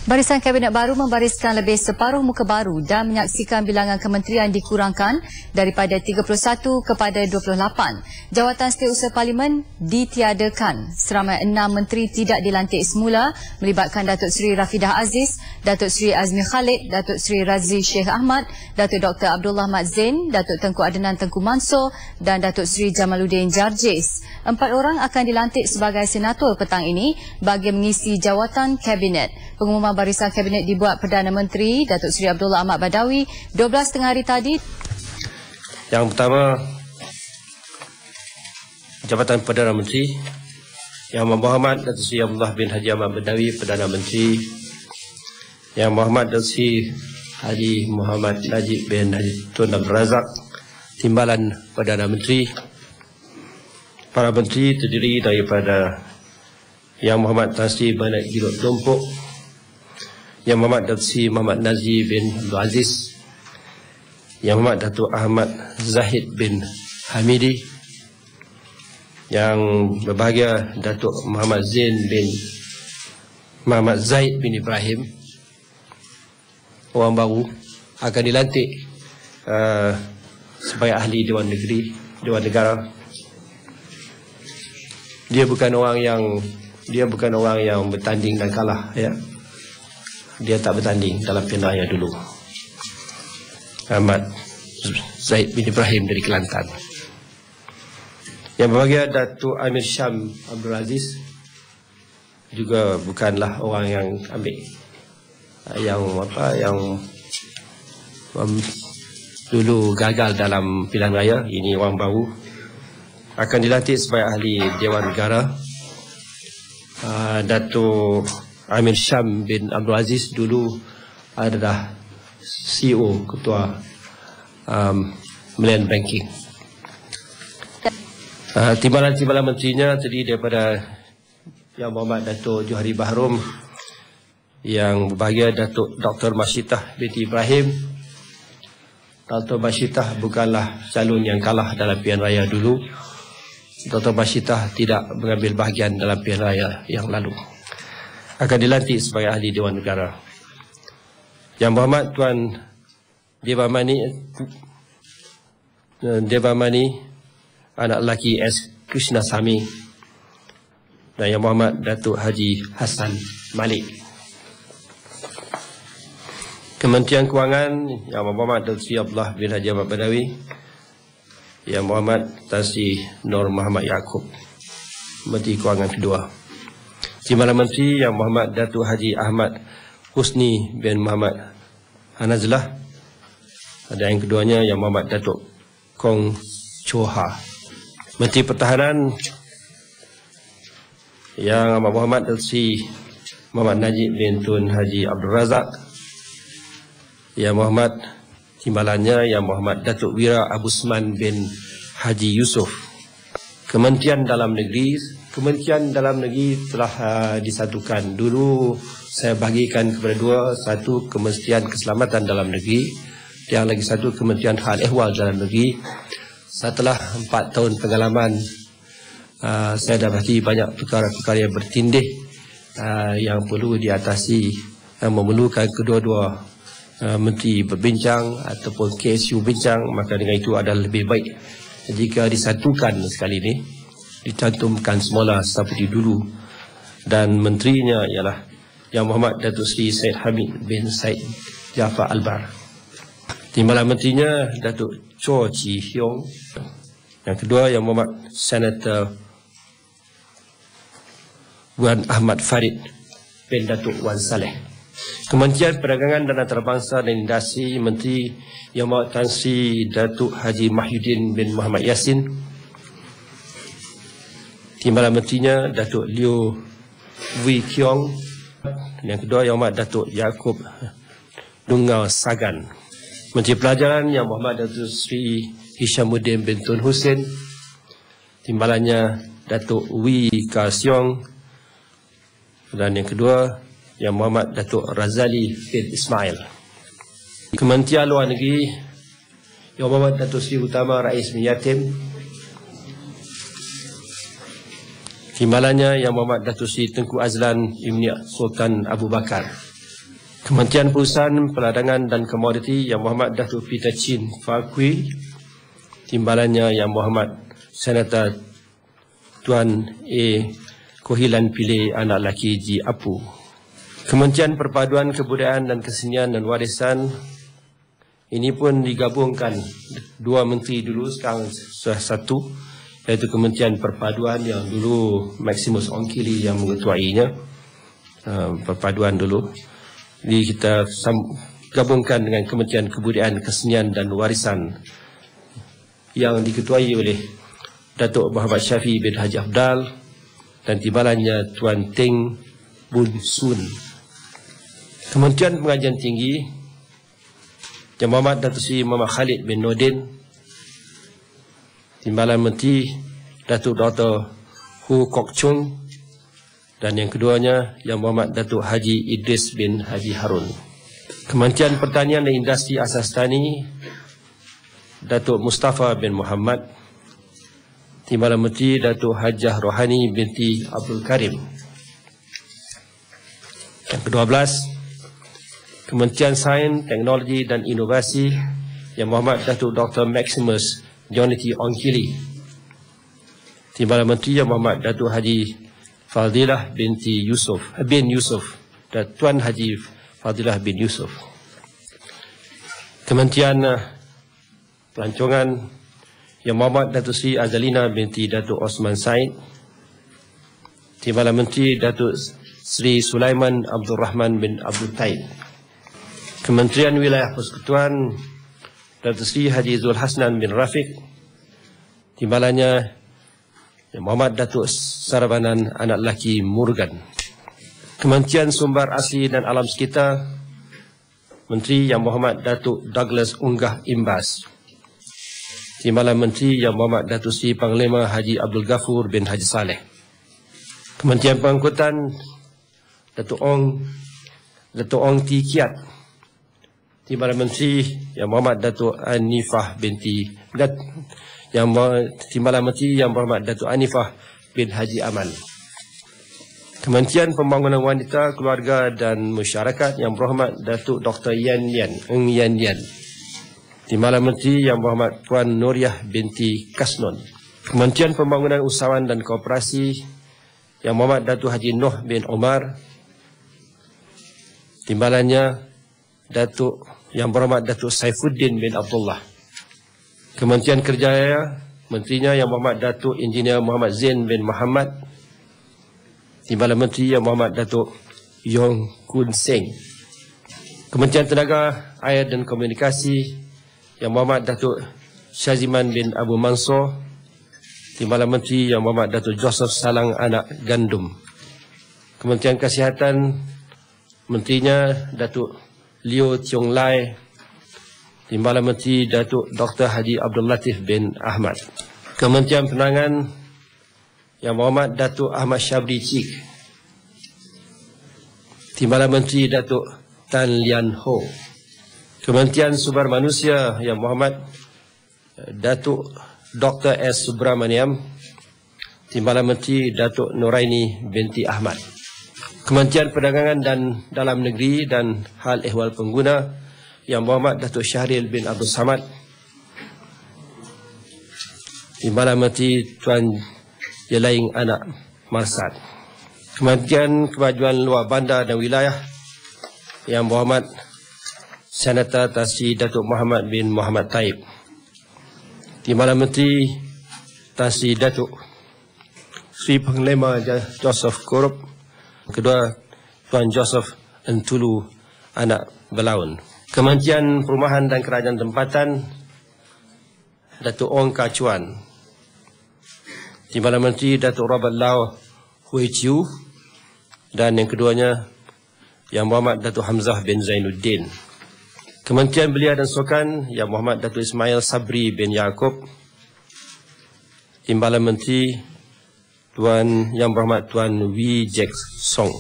Barisan Kabinet baru membariskan lebih separuh muka baru dan menyaksikan bilangan kementerian dikurangkan daripada 31 kepada 28. Jawatan Setiausaha Parlimen ditiadakan. Seramai 6 menteri tidak dilantik semula melibatkan Datuk Seri Rafidah Aziz, Datuk Seri Azmi Khalid, Datuk Seri Razli Sheikh Ahmad, Datuk Dr. Abdullah Mat Zain, Datuk Tengku Adnan Tengku Mansor dan Datuk Seri Jamaluddin Jarjis. 4 orang akan dilantik sebagai senator petang ini bagi mengisi jawatan Kabinet. Pengumuman barisan Kabinet dibuat Perdana Menteri Datuk Seri Abdullah Ahmad Badawi 12 tengah hari tadi. Yang pertama, Jabatan Perdana Menteri Yang Berhormat Datuk Seri Abdullah bin Haji Ahmad Badawi, Perdana Menteri. Yang Berhormat Datuk Seri Haji Muhammad Najib bin Haji Tun Abdul Razak, Timbalan Perdana Menteri. Para Menteri terdiri daripada Yang Berhormat Tan Sri Bernard Gilot Lompok, Yang Berhormat Datuk Seri Muhammad Nazir bin Abdul Aziz, Yang Berhormat Datuk Ahmad Zahid bin Hamidi, Yang berbahagia Datuk Muhammad Zaid bin Ibrahim, orang baru akan dilantik sebagai ahli Dewan Negeri, Dewan Negara. Dia bukan orang yang bertanding dan kalah, ya. Dia tak bertanding dalam pilihan raya dulu. Ahmad Zaid bin Ibrahim dari Kelantan. Yang berbahagia Datuk Amir Syam Abdul Aziz juga bukanlah orang yang dulu gagal dalam pilihan raya. Ini orang baru, akan dilantik sebagai ahli Dewan Negara. Datuk Amir Syam bin Abdul Aziz dulu adalah CEO, Ketua Milian Banking. Timbalan-timbalan menterinya terdiri daripada Yang Berhormat Datuk Johari Bahrom, Yang berbahagia Datuk Dr. Masyitah binti Ibrahim. Dr. Masyitah bukanlah calon yang kalah dalam pilihan raya dulu. Dr. Masyitah tidak mengambil bahagian dalam pilihan raya yang lalu. Akan dilantik sebagai ahli Dewan Negara. Yang Berhormat Tuan Devamani anak lelaki S. Krishnasamy, dan Yang Berhormat Datuk Haji Hassan Malik. Kementerian Kewangan, Yang Berhormat Datuk Seri Abdullah bin Haji Ahmad Badawi, Yang Berhormat Tan Sri Nur Muhammad Yaakob, Menteri Kewangan kedua. Timbalan Menteri Yang Berhormat Datuk Haji Ahmad Husni bin Muhammad Hanazlah, dan yang keduanya Yang Berhormat Datuk Kong Choha. Menteri Pertahanan Yang Amat Berhormat Datuk Seri Muhammad Najib bin Tun Haji Abdul Razak. Yang Berhormat timbalannya Yang Berhormat Datuk Wira Abusman bin Haji Yusof. Kementerian Dalam Negeri telah disatukan. Dulu saya bahagikan kepada dua, satu Kementerian Keselamatan Dalam Negeri, yang lagi satu Kementerian Hal Ehwal Dalam Negeri. Setelah 4 tahun pengalaman, saya dapati banyak perkara-perkara yang bertindih yang perlu diatasi, yang memerlukan kedua-dua menteri berbincang ataupun KSU bincang. Maka dengan itu adalah lebih baik jika disatukan sekali ini, dicantumkan semula seperti dulu. Dan menterinya ialah Yang Berhormat Datuk Seri Syed Hamid bin Syed Jaafar Albar. Timbalan menterinya Datuk Cho Chi Hiong. Yang kedua Yang Berhormat Senator Wan Ahmad Farid bin Datuk Wan Saleh. Kementerian Perdagangan dan Antarabangsa dan Industri, Menteri Yang Berhormat Tan Sri Datuk Haji Mahyudin bin Muhammad Yassin. Timbalan menterinya Datuk Liu Wee Kiong. Yang kedua Yang Berhormat Datuk Yaakob Dungal Sagan. Menteri Pelajaran Yang Berhormat Datuk Sri Hishamuddin bin Tun Hussein. Timbalannya Datuk Wee Ka Siong. Dan yang kedua Yang Berhormat Datuk Razali bin Ismail. Kementerian Luar Negeri Yang Berhormat Datuk Seri Utama Rais bin Yatim. Timbalannya Yang Berhormat Datuk Seri Tengku Azlan Ibn Sultan Abu Bakar. Kementerian Perusahaan, Peladangan dan Komoditi Yang Berhormat Datuk Peter Chin Fakui, timbalannya Yang Berhormat Senator Tuan A. Kohilan Pillay anak lelaki Ji Apu. Kementerian Perpaduan Kebudayaan dan Kesenian dan Warisan, ini pun digabungkan dua menteri dulu, sekarang sudah satu, iaitu Kementerian Perpaduan yang dulu Maximus Ongkili yang mengetuainya, perpaduan dulu. Jadi kita gabungkan dengan Kementerian Kebudayaan, Kesenian dan Warisan yang diketuai oleh Datuk Muhammad Syafi bin Haji Abdal dan timbalannya Tuan Teng Bun Sun. Kementerian Pengajian Tinggi Yang Berhormat Datuk Seri Muhammad Khalid bin Nordin, timbalan Menteri Datuk Dr. Hu Kok Chung, dan yang keduanya Yang Berhormat Datuk Haji Idris bin Haji Harun. Kementerian Pertanian dan Industri Asas Tani Datuk Mustafa bin Muhammad, timbalan Menteri Datuk Hajah Rohani binti Abdul Karim. Yang ke-12, Kementerian Sains, Teknologi dan Inovasi Yang Berhormat Datuk Dr. Maximus Jonathan Ongkili, timbalan Menteri Yang Berhormat Datuk Haji Fadilah bin Yusuf dan Tuan Haji Fadilah bin Yusuf. Kementerian Pelancongan Yang Berhormat Datuk Seri Azalina binti Datuk Osman Said, timbalan Menteri Datuk Seri Sulaiman Abdul Rahman bin Abdul Taib. Kementerian Wilayah Persekutuan Datuk Seri Haji Zul Hasnan bin Rafiq, timbalannya Yang Berhormat Datuk Sarabanan anak lelaki Morgan. Kementerian Sumber Asli dan Alam Sekitar, Menteri Yang Berhormat Datuk Douglas Unggah Imbas, timbalan Menteri Yang Berhormat Datuk Seri Panglima Haji Abdul Ghafur bin Haji Saleh. Kementerian Pengangkutan Datuk Ong T. Kiat, timbalan Menteri Yang Berhormat Datuk Anifah binti timbalan Menteri Yang Berhormat Datuk Anifah bin Haji Aman. Kementerian Pembangunan Wanita, Keluarga dan Masyarakat Yang Berhormat Datuk Dr. Yan Yan, timbalan Menteri Yang Berhormat Puan Nuriah binti Kasnon. Kementerian Pembangunan Usahawan dan Koperasi Yang Berhormat Datuk Haji Noh bin Omar, timbalannya Datuk Yang Berhormat Datuk Saifuddin bin Abdullah. Kementerian Kerjaya, Menterinya Yang Berhormat Datuk Engineer Muhammad Zain bin Muhammad, timbalan Menteri Yang Berhormat Datuk Yong Kun Seng. Kementerian Tenaga, Air dan Komunikasi Yang Berhormat Datuk Syaziman bin Abu Mansor, timbalan Menteri Yang Berhormat Datuk Joseph Salang anak Gandum. Kementerian Kesihatan, Menterinya Datuk Leo Tiong Lai, timbalan Menteri Datuk Dr. Haji Abdul Latif bin Ahmad. Kementerian Penangan Yang Berhormat Datuk Ahmad Syabri Cik, timbalan Menteri Datuk Tan Lian Ho. Kementerian Sumber Manusia Yang Berhormat Datuk Dr. S. Subramaniam, timbalan Menteri Datuk Nuraini binti Ahmad. Kementerian Perdagangan dan Dalam Negeri dan Hal Ehwal Pengguna Yang Berhormat Datuk Syahril bin Abdul Samad, timbalan Menteri Tuan Yelaing anak Marsad. Kementerian Kemajuan Luar Bandar dan Wilayah Yang Berhormat Senator Tan Sri Datuk Muhammad bin Muhammad Taib, timbalan Menteri Tan Sri Datuk Sri Panglima Joseph Korup, kedua Tuan Joseph Entulu anak Belaun. Kementerian Perumahan dan Kerajaan Tempatan Datuk Ong Kacuan, timbalan Menteri Datuk Robert Lau Hui Chiu, dan yang keduanya Yang Berhormat Datuk Hamzah bin Zainuddin. Kementerian Belia dan Sukan Yang Berhormat Datuk Ismail Sabri bin Yaakob, timbalan Menteri Yang Berhormat Tuan Wee Jack Song.